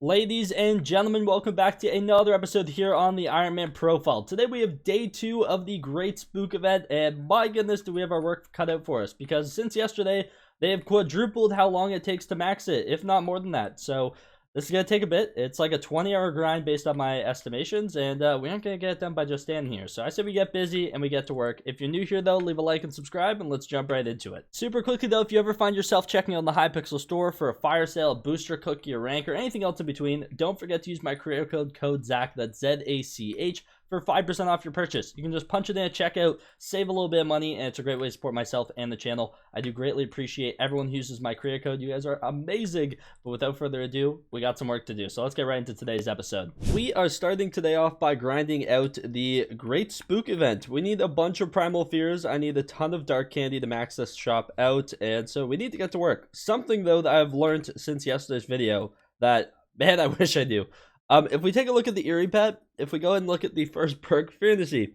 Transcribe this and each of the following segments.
Ladies and gentlemen, welcome back to another episode here on the Ironman Profile. Today we have day 2 of the Great Spook event, and my goodness do we have our work cut out for us, because since yesterday, they have quadrupled how long it takes to max it, if not more than that. So this is going to take a bit. It's like a 20-hour grind based on my estimations, and we aren't going to get it done by just standing here. So I say we get busy and we get to work. If you're new here though, leave a like and subscribe, and let's jump right into it. Super quickly though, if you ever find yourself checking out on the Hypixel store for a fire sale, a booster cookie, or rank, or anything else in between, don't forget to use my creator code Zach, that's Z-A-C-H, for 5% off your purchase. You can just punch it in at checkout, save a little bit of money, and it's a great way to support myself and the channel. I do greatly appreciate everyone who uses my creator code. You guys are amazing. But without further ado, we got some work to do. So let's get right into today's episode. We are starting today off by grinding out the Great Spook event. We need a bunch of Primal Fears. I need a ton of Dark Candy to max this shop out, and so we need to get to work. Something though that I've learned since yesterday's video that, man, I wish I knew. If we take a look at the Eerie Pet, if we go ahead and look at the first perk, Fantasy,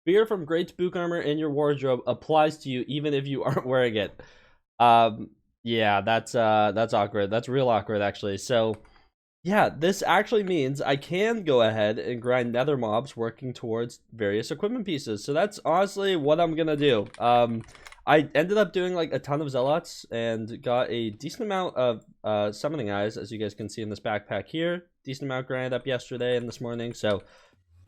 fear from Great Spook armor in your wardrobe applies to you even if you aren't wearing it. Yeah, that's awkward. That's real awkward, actually. So, yeah, this actually means I can go ahead and grind nether mobs working towards various equipment pieces. So that's honestly what I'm gonna do. I ended up doing like a ton of zealots and got a decent amount of summoning eyes, as you guys can see in this backpack here. Decent amount grind up yesterday and this morning, so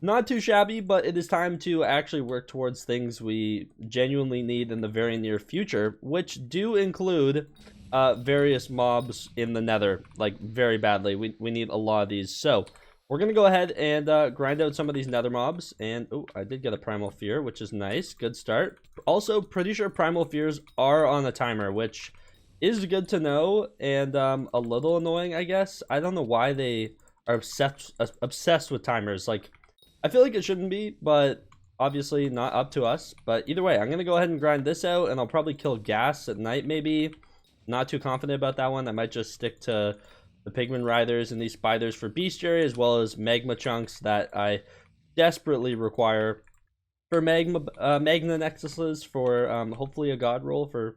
not too shabby, but it is time to actually work towards things we genuinely need in the very near future, which do include various mobs in the nether, like very badly. We need a lot of these, so we're gonna go ahead and grind out some of these nether mobs. And oh, I did get a Primal Fear, which is nice. Good start. Also, pretty sure Primal Fears are on a timer, which is good to know, and a little annoying, I guess. I don't know why they are obsessed with timers. Like, I feel like it shouldn't be, but obviously not up to us. But either way, I'm gonna go ahead and grind this out, and I'll probably kill gas at night, maybe. Not too confident about that one. I might just stick to the Pigman Riders and these spiders for bestiary, as well as magma chunks that I desperately require for magna nexuses for hopefully a god roll for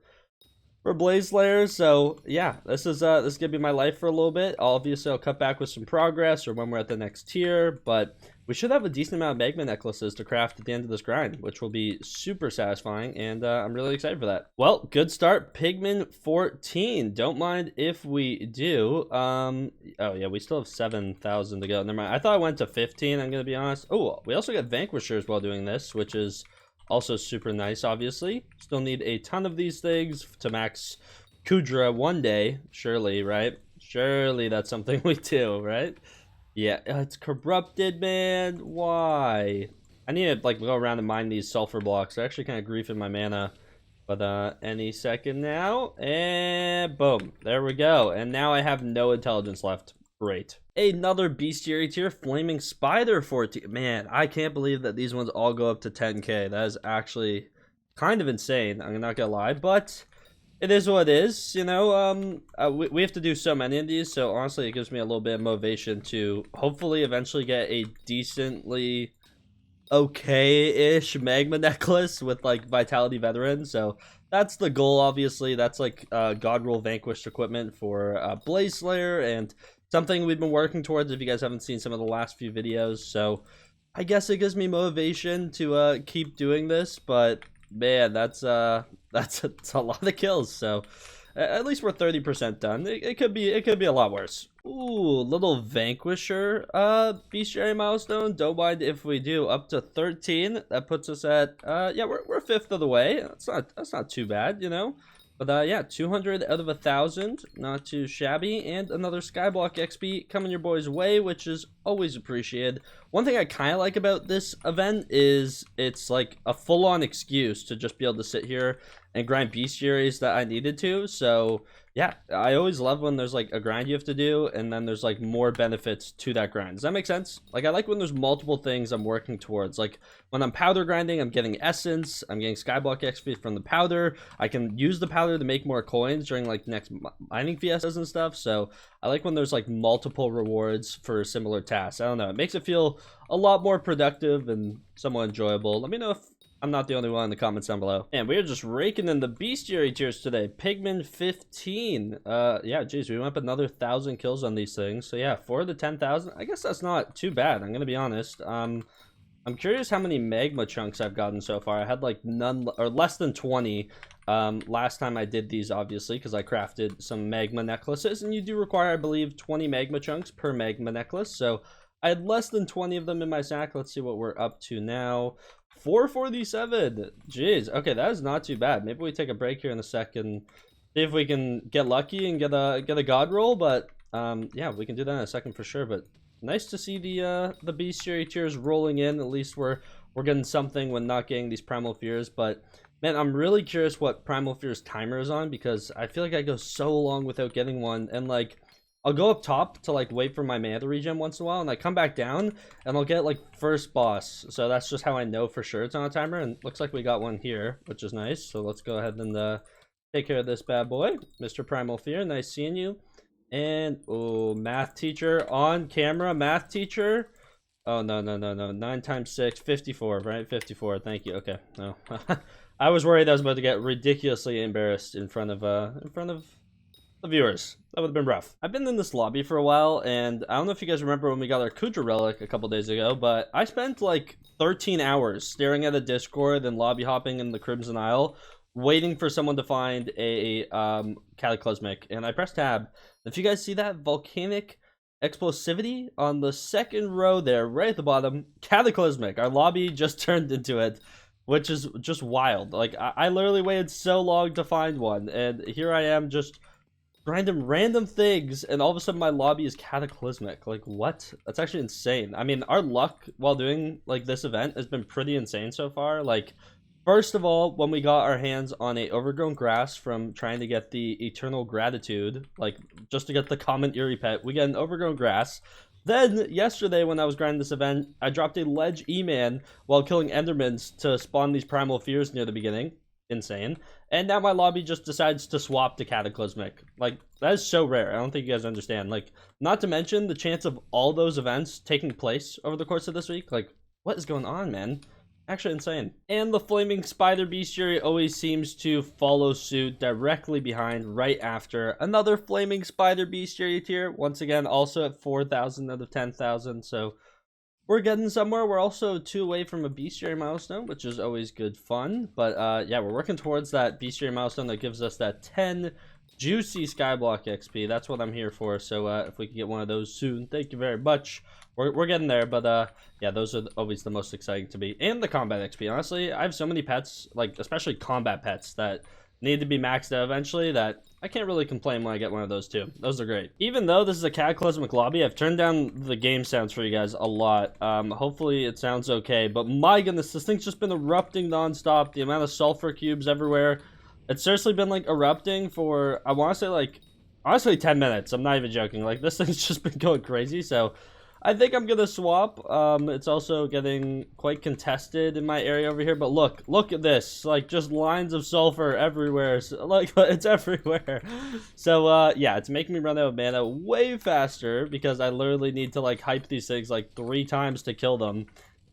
Blaze Slayers. So yeah, this is gonna be my life for a little bit. Obviously I'll cut back with some progress or when we're at the next tier, but we should have a decent amount of magma necklaces to craft at the end of this grind, which will be super satisfying, and I'm really excited for that. Well, good start. Pigman 14. Don't mind if we do. Oh yeah, we still have 7,000 to go. Never mind. I thought I went to 15, I'm gonna be honest. Oh, we also got Vanquishers while doing this, which is also super nice, obviously. Still need a ton of these things to max Kudra one day, surely, right? Surely that's something we do, right? Yeah, it's corrupted, man. Why? I need to like go around and mine these sulfur blocks. They're actually kind of griefing my mana. But any second now, and boom, there we go. And now I have no intelligence left. Great. Another bestiary tier, Flaming Spider 14. Man, I can't believe that these ones all go up to 10k. That is actually kind of insane, I'm not gonna lie, but it is what it is, you know. We have to do so many of these, so honestly it gives me a little bit of motivation to hopefully eventually get a decently okay-ish magma necklace with like Vitality Veteran. So that's the goal, obviously. That's like God Roll Vanquished equipment for Blaze Slayer, and something we've been working towards if you guys haven't seen some of the last few videos. So I guess it gives me motivation to keep doing this, but man, that's a lot of kills. So at least we're 30% done. It could be a lot worse. Ooh, little Vanquisher bestiary milestone. Don't mind if we do. Up to 13. That puts us at yeah, we're a fifth of the way. That's not too bad, you know. But yeah, 200 out of 1,000, not too shabby, and another Skyblock XP coming your boys' way, which is always appreciated. One thing I kind of like about this event is it's like a full-on excuse to just be able to sit here and grind bestiaries that I needed to. So yeah, I always love when there's like a grind you have to do, and then there's like more benefits to that grind. Does that make sense? Like, I like when there's multiple things I'm working towards. Like when I'm powder grinding, I'm getting essence, I'm getting Skyblock XP from the powder. I can use the powder to make more coins during like next mining fiestas and stuff. So I like when there's like multiple rewards for similar tasks. I don't know, it makes it feel a lot more productive and somewhat enjoyable. Let me know if I'm not the only one in the comments down below. And we're just raking in the bestiary tiers today. Pigman 15. Yeah, geez, we went up another 1,000 kills on these things. So yeah, 4 of the 10,000. I guess that's not too bad. I'm gonna be honest. I'm curious how many magma chunks I've gotten so far. I had like none or less than 20 last time I did these, obviously, because I crafted some magma necklaces, and you do require, I believe, 20 magma chunks per magma necklace. So I had less than 20 of them in my sack. Let's see what we're up to now. 447. Jeez. Okay, that is not too bad. Maybe we take a break here in a second, see if we can get lucky and get a god roll. But yeah, we can do that in a second for sure. But nice to see the bestiary tiers rolling in. At least we're getting something when not getting these primal fears. But man, I'm really curious what primal fears timer is on, because I feel like I go so long without getting one, and like I'll go up top to like wait for my mana to regen once in a while, and I come back down and I'll get like first boss. So that's just how I know for sure it's on a timer, and looks like we got one here, which is nice. So let's go ahead and take care of this bad boy. Mr. Primal Fear, nice seeing you. And oh, math teacher on camera. Math teacher. Oh no, 9 times 6, 54, right? 54. Thank you. Okay. No. I was worried I was about to get ridiculously embarrassed in front of the viewers. That would have been rough. I've been in this lobby for a while, and I don't know if you guys remember when we got our Kudra relic a couple days ago, but I spent like 13 hours staring at a Discord and lobby hopping in the Crimson Isle, waiting for someone to find a cataclysmic, and I pressed tab. If you guys see that volcanic explosivity on the second row there, right at the bottom, cataclysmic. Our lobby just turned into it, which is just wild. Like I literally waited so long to find one, and here I am just grinding random things, and all of a sudden my lobby is cataclysmic. Like what? That's actually insane. I mean, our luck while doing like this event has been pretty insane so far. Like, first of all, when we got our hands on a overgrown grass from trying to get the eternal gratitude, like just to get the common eerie pet, we get an overgrown grass. Then yesterday when I was grinding this event, I dropped a ledge E-man while killing endermans to spawn these primal fears near the beginning. Insane. And now my lobby just decides to swap to cataclysmic. Like, that is so rare. I don't think you guys understand. Like, not to mention the chance of all those events taking place over the course of this week. Like, what is going on, man? Actually insane. And the flaming spider bestiary always seems to follow suit directly behind, right after another flaming spider bestiary tier. Once again, also at 4,000 out of 10,000. So we're getting somewhere. We're also 2 away from a bestiary milestone, which is always good fun. But yeah, we're working towards that bestiary milestone that gives us that 10 juicy Skyblock XP. That's what I'm here for. So if we can get one of those soon, thank you very much. We're getting there, but yeah, those are always the most exciting to me. And the combat XP. Honestly, I have so many pets, like especially combat pets, that need to be maxed out eventually, that I can't really complain when I get one of those too. Those are great. Even though this is a cataclysmic lobby, I've turned down the game sounds for you guys a lot. Hopefully it sounds okay, but my goodness, this thing's just been erupting nonstop. The amount of sulfur cubes everywhere. It's seriously been like erupting for, I want to say like, honestly 10 minutes. I'm not even joking. Like this thing's just been going crazy, so I think I'm gonna swap. It's also getting quite contested in my area over here, but look at this, like just lines of sulfur everywhere. So, like it's everywhere. So yeah, it's making me run out of mana way faster because I literally need to like hype these things like 3 times to kill them.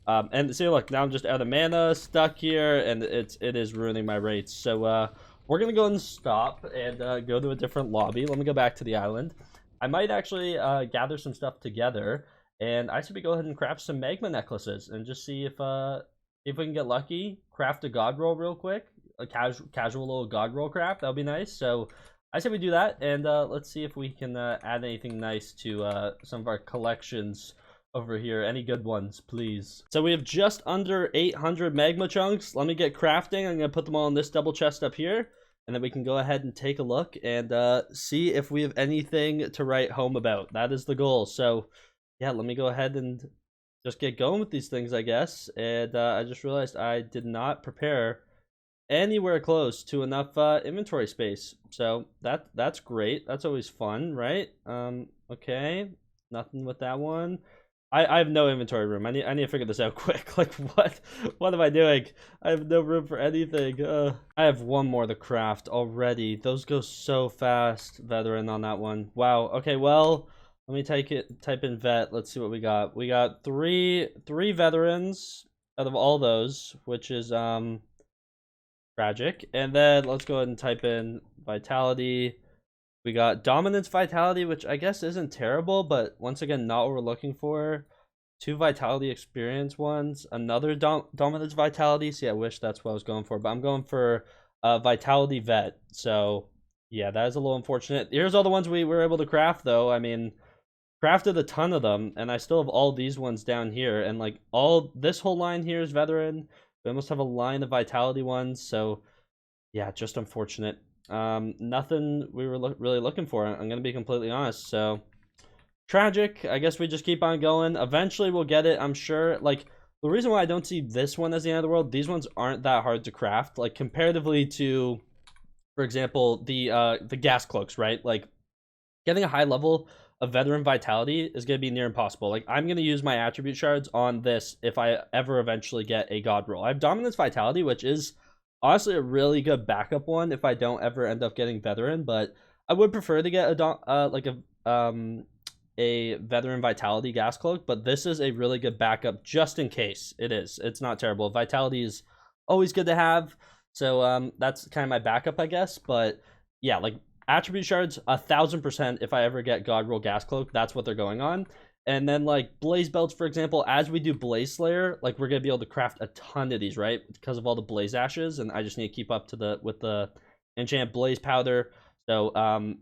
And see, look, now I'm just out of mana, stuck here, and it is ruining my rates. So we're gonna go and stop and go to a different lobby. Let me go back to the island. I might actually gather some stuff together. And I should go ahead and craft some magma necklaces and just see if we can get lucky. Craft a god roll real quick, a casual little god roll craft. That'll be nice. So I say we do that, and let's see if we can add anything nice to some of our collections over here. Any good ones, please. So we have just under 800 magma chunks. Let me get crafting. I'm gonna put them all in this double chest up here, and then we can go ahead and take a look and see if we have anything to write home about. That is the goal. So yeah, let me go ahead and just get going with these things, I guess. And I just realized I did not prepare anywhere close to enough inventory space. So that's great. That's always fun, right? Okay, nothing with that one. I have no inventory room. I need to figure this out quick. Like what am I doing? I have no room for anything. I have one more to craft already. Those go so fast. Veteran on that one. Wow. Okay, well, let me type in vet. Let's see what we got. We got three veterans. out of all those, which is tragic. And then let's go ahead and type in vitality. We got dominance vitality, which I guess isn't terrible, but once again, not what we're looking for. 2 vitality experience ones, another dominance vitality. See, I wish that's what I was going for, but I'm going for vitality vet. So yeah, that is a little unfortunate. Here's all the ones we were able to craft, though. I mean, crafted a ton of them, and I still have all these ones down here, and like all this whole line here is veteran. We almost have a line of vitality ones, so yeah, just unfortunate. Nothing we were really looking for, I'm gonna be completely honest. So tragic. I guess we just keep on going. Eventually we'll get it, I'm sure. Like, the reason why I don't see this one as the end of the world, these ones aren't that hard to craft, like comparatively to, for example, the gas cloaks, right? Like, getting a high level of veteran vitality is going to be near impossible. Like, I'm going to use my attribute shards on this if I ever eventually get a god roll. I have dominance vitality, which is honestly a really good backup one if I don't ever end up getting veteran, but I would prefer to get a veteran vitality gas cloak, but this is a really good backup just in case. It's not terrible. Vitality is always good to have, so that's kind of my backup, I guess. But yeah, like, attribute shards 1000%. If I ever get god roll gas cloak, that's what they're going on. And then like blaze belts, for example, as we do blaze slayer, like, we're gonna be able to craft a ton of these, right, because of all the blaze ashes, and I just need to keep up to with the enchant blaze powder. So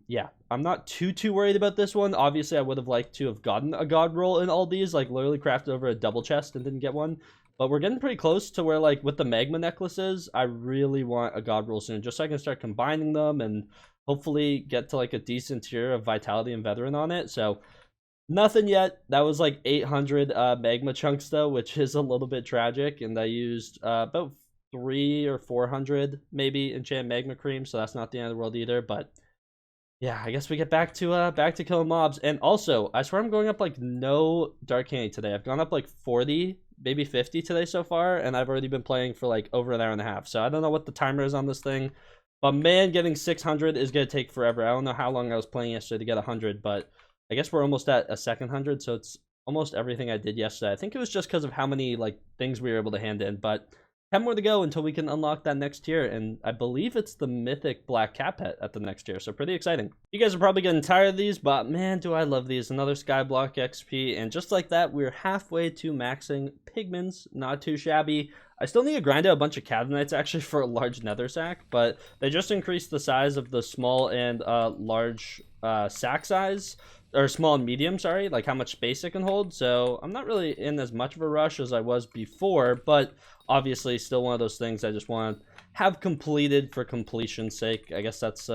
yeah, I'm not too worried about this one. Obviously I would have liked to have gotten a god roll in all these, like literally crafted over a double chest and didn't get one, but we're getting pretty close to where, like, with the magma necklaces, I really want a god roll soon, just so I can start combining them and hopefully get to like a decent tier of vitality and veteran on it. So nothing yet. That was like 800 magma chunks though, which is a little bit tragic, and I used about 300 or 400 maybe enchant magma cream, so that's not the end of the world either. But yeah, I guess we get back to killing mobs. And also, I swear I'm going up like no dark candy today. I've gone up like 40, maybe 50 today so far, and I've already been playing for like over an hour and a half. So I don't know what the timer is on this thing, but man, getting 600 is gonna take forever. I don't know how long I was playing yesterday to get 100, but I guess we're almost at a second 100, so it's almost everything I did yesterday. I think it was just because of how many like things we were able to hand in, but 10 more to go until we can unlock that next tier, and I believe it's the mythic black cat pet at the next tier, so pretty exciting. You guys are probably getting tired of these, but man, do I love these. Another Skyblock XP, and just like that, we're halfway to maxing pigments. Not too shabby. I still need to grind out a bunch of catanites actually for a large nether sack, but they just increased the size of the small and large sack size, or small and medium, sorry, like how much space it can hold. So I'm not really in as much of a rush as I was before, but obviously still one of those things I just want to have completed for completion's sake. I guess that's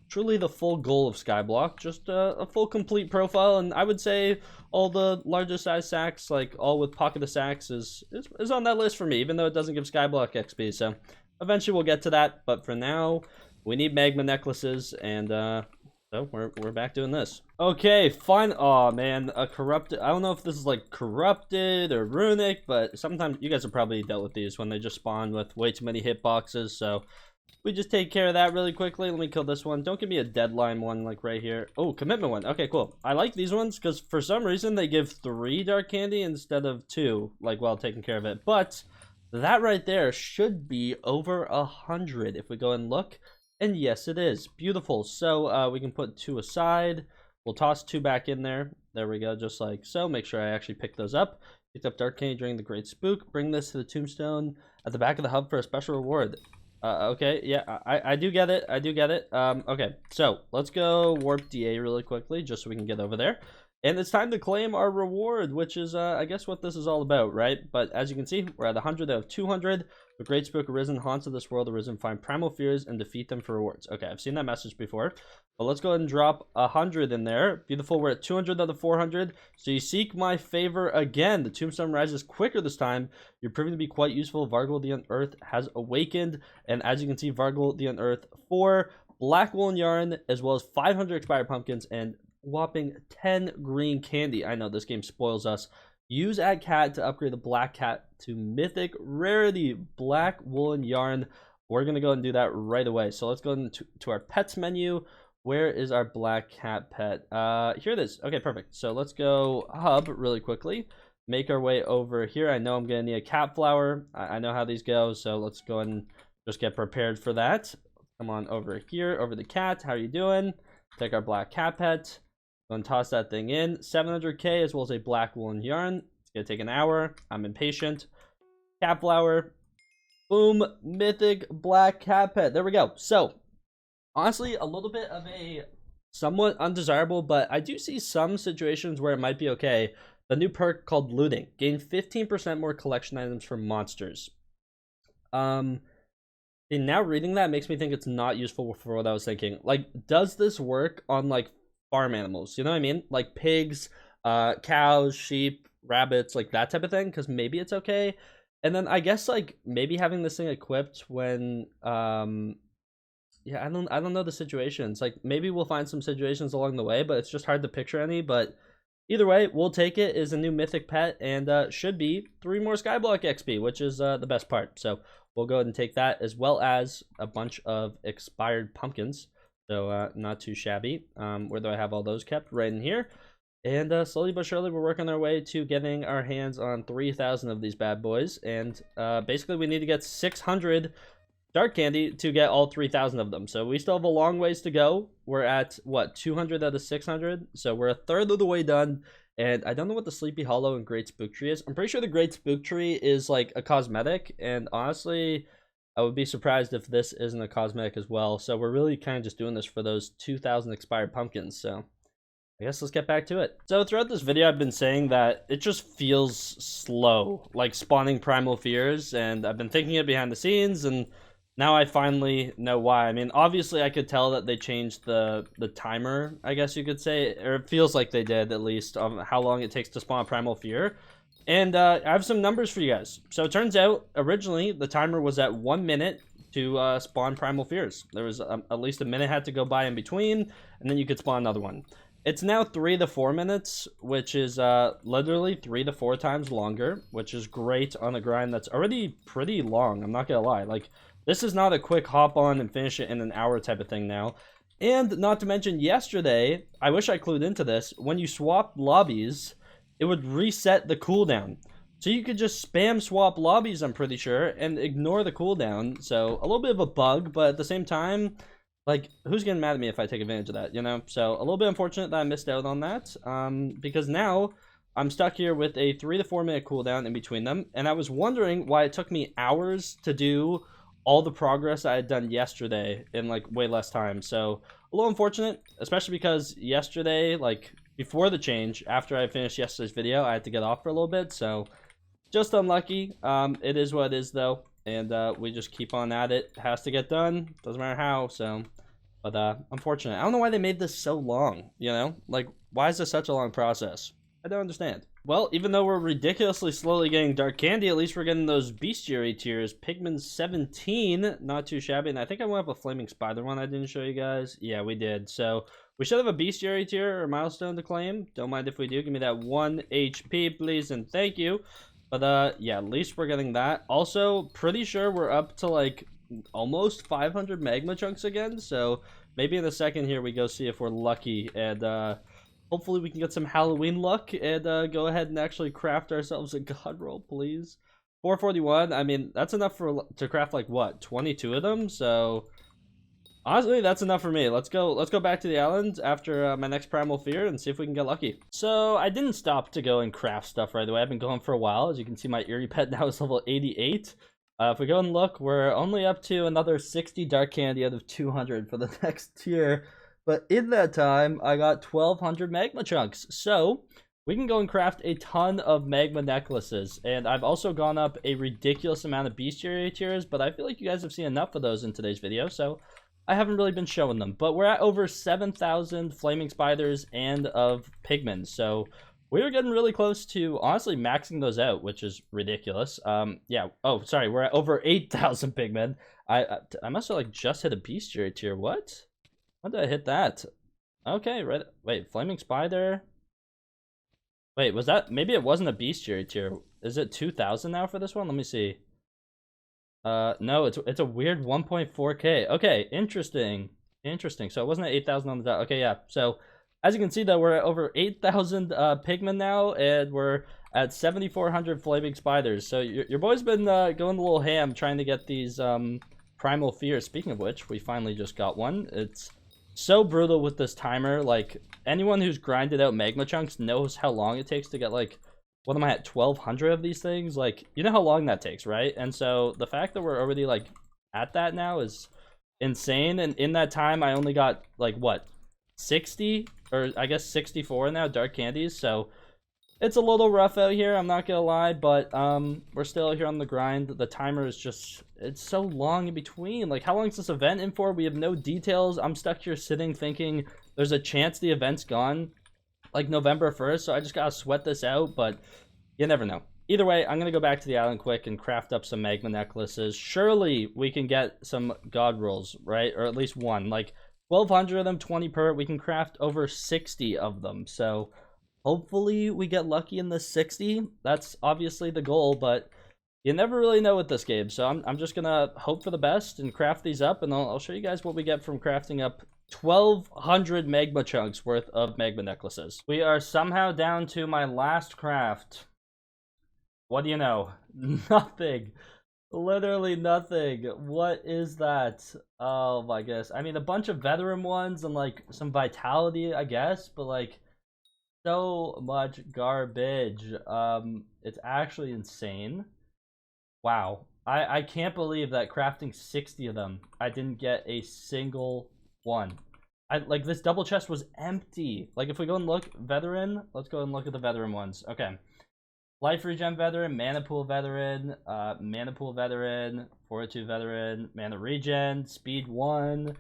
truly the full goal of Skyblock, just a full complete profile. And I would say all the larger size sacks, like all with pocket of sacks, is on that list for me, even though it doesn't give Skyblock XP. So eventually we'll get to that, but for now we need magma necklaces, and so we're back doing this. Okay, fine. Oh man, a corrupted. I don't know if this is like corrupted or runic, but sometimes you guys have probably dealt with these when they just spawn with way too many hitboxes. So we just take care of that really quickly. Let me kill this one. Don't give me a deadline one like right here. Oh, commitment one. Okay, cool. I like these ones because for some reason they give 3 dark candy instead of 2, like while taking care of it. But that right there should be over 100 if we go and look. And yes, it is. Beautiful. So we can put 2 aside. We'll toss 2 back in there. There we go, just like so. Make sure I actually pick those up. Picked up Dark Candy during the Great Spook. Bring this to the tombstone at the back of the hub for a special reward. Okay, yeah, I do get it. I do get it. Okay, so let's go warp DA really quickly just so we can get over there. And it's time to claim our reward, which is, I guess, what this is all about, right? But as you can see, we're at 100 out of 200. The Great Spook arisen, haunts of this world arisen, find primal fears, and defeat them for rewards. Okay, I've seen that message before. But let's go ahead and drop 100 in there. Beautiful, we're at 200 out of 400. So you seek my favor again. The tombstone rises quicker this time. You're proving to be quite useful. Vargul the Unearthed has awakened. And as you can see, Vargul the Unearthed 4 black woolen yarn, as well as 500 expired pumpkins, and whopping 10 green candy. I know this game spoils us. Use add cat to upgrade the black cat to mythic rarity black woolen yarn. We're gonna go and do that right away. So let's go into our pets menu. Where is our black cat pet? Here it is. Okay, perfect. So let's go hub really quickly. make our way over here. I know I'm going to need a cat flower. I know how these go, so let's go and just get prepared for that. Come on over here, over the cat. How are you doing? Take our black cat pet. Go and toss that thing in. 700k as well as a black woolen yarn. It's going to take an hour. I'm impatient. Cat flower. Boom. Mythic black cat pet. There we go. So, honestly, a little bit of a somewhat undesirable, but I do see some situations where it might be okay. The new perk called looting. Gain 15% more collection items from monsters. And now reading that makes me think it's not useful for what I was thinking. Like, does this work on, like, farm animals? You know what I mean? Like pigs, cows, sheep, rabbits, like that type of thing? Because maybe it's okay. And then I guess, like, maybe having this thing equipped when, yeah, I don't know the situations. Like, maybe we'll find some situations along the way, but it's just hard to picture any. But either way, we'll take it as a new mythic pet, and should be 3 more Skyblock XP, which is the best part. So we'll go ahead and take that, as well as a bunch of expired pumpkins. So not too shabby. Where do I have all those kept? Right in here. And slowly but surely, we're working our way to getting our hands on 3,000 of these bad boys. And basically, we need to get 600 dark candy to get all 3,000 of them. So we still have a long ways to go. We're at, what, 200 out of 600? So we're a third of the way done. And I don't know what the Sleepy Hollow and Great Spook Tree is. I'm pretty sure the Great Spook Tree is like a cosmetic. And honestly, I would be surprised if this isn't a cosmetic as well. So we're really kind of just doing this for those 2,000 expired pumpkins. So I guess let's get back to it. So throughout this video, I've been saying that it just feels slow, like spawning Primal Fears. And I've been thinking it behind the scenes, and now I finally know why. I mean, obviously I could tell that they changed the timer, I guess you could say, or it feels like they did, at least, on how long it takes to spawn Primal Fear. And I have some numbers for you guys. So it turns out, originally, the timer was at 1 minute to spawn Primal Fears. There was at least a minute had to go by in between, and then you could spawn another one. It's now 3 to 4 minutes, which is literally 3 to 4 times longer, which is great on a grind that's already pretty long, I'm not gonna lie. Like, this is not a quick hop on and finish it in an hour type of thing now. And not to mention, yesterday, I wish I clued into this, when you swapped lobbies, it would reset the cooldown. So you could just spam swap lobbies, I'm pretty sure, and ignore the cooldown. So a little bit of a bug, but at the same time, like, who's getting mad at me if I take advantage of that, you know? So a little bit unfortunate that I missed out on that, because now I'm stuck here with a 3 to 4 minute cooldown in between them. And I was wondering why it took me hours to do all the progress I had done yesterday in, like, way less time. So a little unfortunate, especially because yesterday, like, before the change, after I finished yesterday's video, I had to get off for a little bit. So just unlucky. It is what it is, though. And we just keep on at it. Has to get done. Doesn't matter how. So, but unfortunate. I don't know why they made this so long, you know? Like, why is this such a long process? I don't understand. Well, even though we're ridiculously slowly getting dark candy, at least we're getting those bestiary tiers. Pigman 17, not too shabby. And I think I went up a flaming spider one I didn't show you guys. Yeah, we did. So we should have a bestiary tier or milestone to claim. Don't mind if we do. Give me that 1 HP, please, and thank you. But yeah, at least we're getting that. Also, pretty sure we're up to, like, almost 500 magma chunks again. So maybe in a second here we go see if we're lucky, and hopefully we can get some Halloween luck and go ahead and actually craft ourselves a god roll, please. 441, I mean, that's enough to craft, like, what, 22 of them? So honestly, that's enough for me. Let's go back to the island after my next Primal Fear and see if we can get lucky. So I didn't stop to go and craft stuff right away. I've been going for a while. As you can see, my Eerie pet now is level 88. If we go and look, we're only up to another 60 dark candy out of 200 for the next tier. But in that time, I got 1,200 magma chunks. So we can go and craft a ton of magma necklaces. And I've also gone up a ridiculous amount of bestiary tiers, but I feel like you guys have seen enough of those in today's video. So I haven't really been showing them, but we're at over 7,000 flaming spiders and of pigmen. So we're getting really close to honestly maxing those out, which is ridiculous. Yeah. Oh, sorry. We're at over 8,000 pigmen. I must have, like, just hit a bestiary tier. What? When did I hit that? Okay. Right. Wait, flaming spider. Wait, was that? Maybe it wasn't a bestiary tier. Is it 2,000 now for this one? Let me see. No, it's a weird 1.4k. Okay, interesting. So it wasn't at 8,000 on the dot. Okay, yeah. So as you can see, though, we're at over 8,000 pigmen now, and we're at 7,400 flaming spiders. So your boy's been going a little ham trying to get these primal fears. Speaking of which, we finally just got one. It's so brutal with this timer. Like, anyone who's grinded out magma chunks knows how long it takes to get, like, what am I at, 1,200 of these things? Like, you know how long that takes, right? And so the fact that we're already, like, at that now is insane. And in that time, I only got, like, what, 60? Or I guess 64 now, dark candies. So it's a little rough out here, I'm not gonna lie, but we're still here on the grind. The timer is just, it's so long in between. Like, how long is this event in for? We have no details. I'm stuck here sitting thinking there's a chance the event's gone, like, November 1st, so I just gotta sweat this out, but you never know. Either way, I'm gonna go back to the island quick and craft up some magma necklaces. Surely we can get some god rolls, right? Or at least one. Like, 1,200 of them, 20 per. We can craft over 60 of them, so hopefully we get lucky in the 60. That's obviously the goal, but you never really know with this game, so I'm just gonna hope for the best and craft these up, and I'll show you guys what we get from crafting up 1,200 magma chunks worth of magma necklaces. We are somehow down to my last craft. What do you know? Nothing. Literally nothing. What is that? Oh my goodness. I mean, a bunch of veteran ones and, like, some vitality, I guess, but, like, so much garbage. It's actually insane. Wow. I can't believe that crafting 60 of them, I didn't get a single one. Like, this double chest was empty. Like, if we go and look, veteran, let's go and look at the veteran ones. Okay. Life regen veteran, mana pool veteran, fortitude veteran, mana regen, speed 1,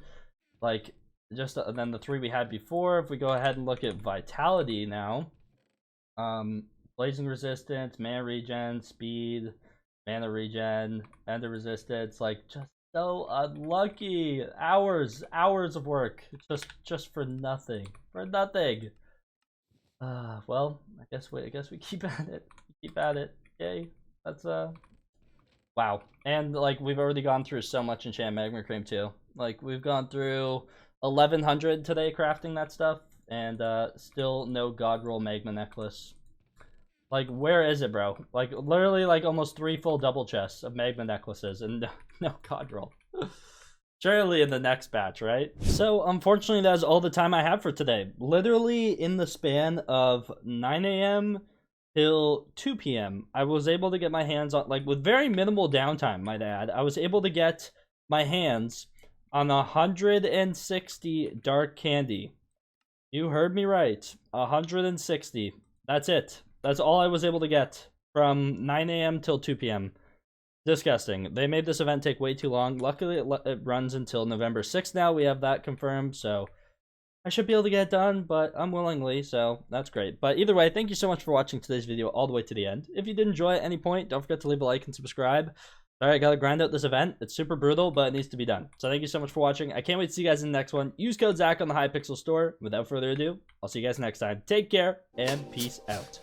like, just then the 3 we had before. If we go ahead and look at vitality now, blazing resistance, mana regen, speed, mana regen, ender resistance, like, just so unlucky. Hours of work just for nothing. Well, I guess we keep at it. Yay. That's wow. And, like, we've already gone through so much enchant magma cream too. Like, we've gone through 1,100 today crafting that stuff, and still no god roll magma necklace. Like, where is it, bro? Like, literally, like, almost 3 full double chests of magma necklaces, and no god roll. Surely in the next batch, right? So, unfortunately, that's all the time I have for today. Literally, in the span of 9 a.m. till 2 p.m., I was able to get my hands on, like, with very minimal downtime, might add, I was able to get my hands on 160 dark candy. You heard me right. 160. That's it. That's all I was able to get from 9 a.m. till 2 p.m. Disgusting. They made this event take way too long. Luckily, it runs until November 6th now. We have that confirmed, so I should be able to get it done, but unwillingly, so that's great. But either way, thank you so much for watching today's video all the way to the end. If you did enjoy at any point, don't forget to leave a like and subscribe. Alright, gotta grind out this event. It's super brutal, but it needs to be done. So thank you so much for watching. I can't wait to see you guys in the next one. Use code Zach on the Hypixel store. Without further ado, I'll see you guys next time. Take care, and peace out.